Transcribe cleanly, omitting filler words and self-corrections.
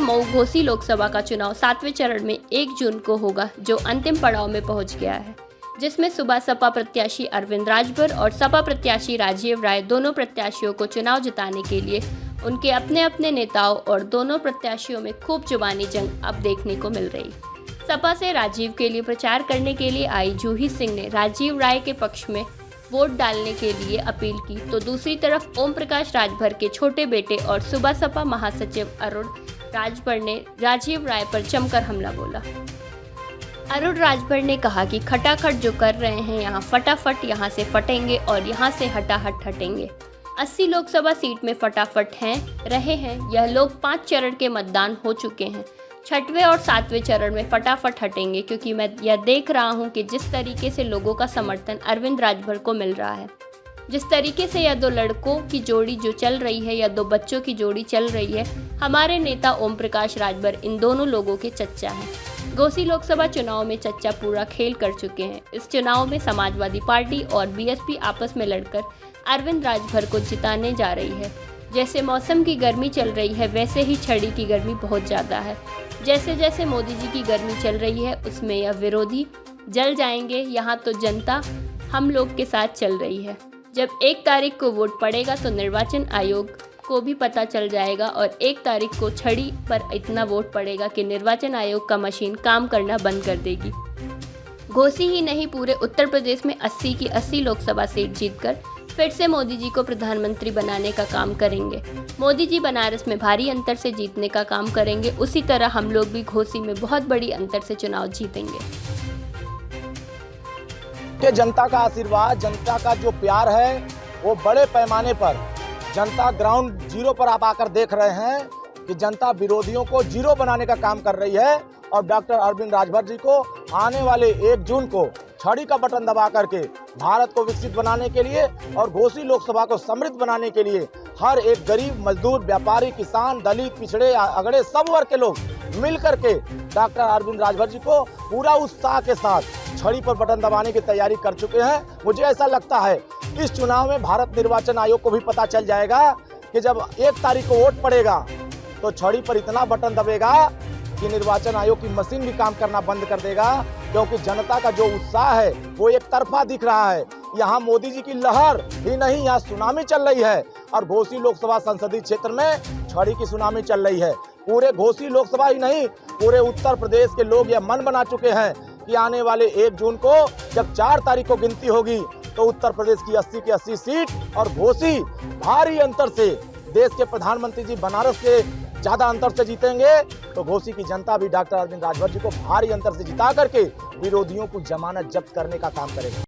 मऊ घोसी लोकसभा का चुनाव 7वें चरण में 1 जून को होगा, जो अंतिम पड़ाव में पहुंच गया है, जिसमें सुबह सपा प्रत्याशी अरविंद राजभर और सपा प्रत्याशी राजीव राय दोनों प्रत्याशियों को चुनाव जिताने के लिए उनके अपने अपने नेताओं और दोनों प्रत्याशियों में खूब जुबानी जंग अब देखने को मिल रही। सपा से राजीव के लिए प्रचार करने के लिए आई जूही सिंह ने राजीव राय के पक्ष में वोट डालने के लिए अपील की, तो दूसरी तरफ ओम प्रकाश राजभर के छोटे बेटे और सुबह सपा महासचिव अरुण राजभर ने राजीव राय पर जमकर हमला बोला। अरुण राजभर ने कहा कि खटाखट जो कर रहे हैं यहाँ फटाफट यहाँ से फटेंगे और यहाँ से हटाहट हटेंगे। 80 लोकसभा सीट में फटाफट रहे हैं। यह लोग 5 चरण के मतदान हो चुके हैं। 6वें और 7वें चरण में फटाफट हटेंगे, क्योंकि मैं यह देख रहा हूं कि जिस तरीके से लोगों का समर्थन अरविंद राजभर को मिल रहा है, जिस तरीके से यह 2 लड़कों की जोड़ी जो चल रही है या 2 बच्चों की जोड़ी चल रही है, हमारे नेता ओम प्रकाश राजभर इन दोनों लोगों के चच्चा हैं। घोसी लोकसभा चुनाव में चच्चा पूरा खेल कर चुके हैं। इस चुनाव में समाजवादी पार्टी और बीएसपी आपस में लड़कर अरविंद राजभर को जिताने जा रही है। जैसे मौसम की गर्मी चल रही है, वैसे ही छड़ी की गर्मी बहुत ज़्यादा है। जैसे जैसे मोदी जी की गर्मी चल रही है, उसमें यह विरोधी जल जाएंगे। यहाँ तो जनता हम लोग के साथ चल रही है। जब 1 तारीख को वोट पड़ेगा तो निर्वाचन आयोग को भी पता चल जाएगा और 1 तारीख को छड़ी पर इतना वोट पड़ेगा कि निर्वाचन आयोग का मशीन काम करना बंद कर देगी। घोसी ही नहीं, पूरे उत्तर प्रदेश में 80 की 80 लोकसभा सीट जीतकर फिर से मोदी जी को प्रधानमंत्री बनाने का काम करेंगे। मोदी जी बनारस में भारी अंतर से जीतने का काम करेंगे। उसी तरह हम लोग भी घोसी में बहुत बड़ी अंतर से चुनाव जीतेंगे। कि जनता का आशीर्वाद, जनता का जो प्यार है, वो बड़े पैमाने पर जनता ग्राउंड जीरो पर आप आकर देख रहे हैं कि जनता विरोधियों को जीरो बनाने का काम कर रही है और डॉक्टर अरविंद राजभर जी को आने वाले 1 जून को छड़ी का बटन दबा करके भारत को विकसित बनाने के लिए और घोसी लोकसभा को समृद्ध बनाने के लिए हर एक गरीब, मजदूर, व्यापारी, किसान, दलित, पिछड़े, अगड़े सब वर्ग के लोग मिल करके डॉक्टर अरविंद राजभर जी को पूरा उत्साह के साथ छड़ी पर बटन दबाने की तैयारी कर चुके हैं। मुझे ऐसा लगता है इस चुनाव में भारत निर्वाचन आयोग को भी पता चल जाएगा कि जब 1 तारीख को वोट पड़ेगा तो छड़ी पर इतना बटन दबेगा कि निर्वाचन आयोग की मशीन भी काम करना बंद कर देगा, क्योंकि जनता का जो उत्साह है वो एक तरफा दिख रहा है। यहाँ मोदी जी की लहर ही नहीं, यहाँ सुनामी चल रही है और घोसी लोकसभा संसदीय क्षेत्र में छड़ी की सुनामी चल रही है। पूरे घोसी लोकसभा ही नहीं, पूरे उत्तर प्रदेश के लोग यह मन बना चुके हैं कि आने वाले 1 जून को जब 4 तारीख को गिनती होगी तो उत्तर प्रदेश की 80 की 80 सीट और घोसी भारी अंतर से देश के प्रधानमंत्री जी बनारस से ज्यादा अंतर से जीतेंगे। तो घोसी की जनता भी डॉक्टर अरविंद राजभर जी को भारी अंतर से जिता करके विरोधियों को जमानत जब्त करने का काम करेगी।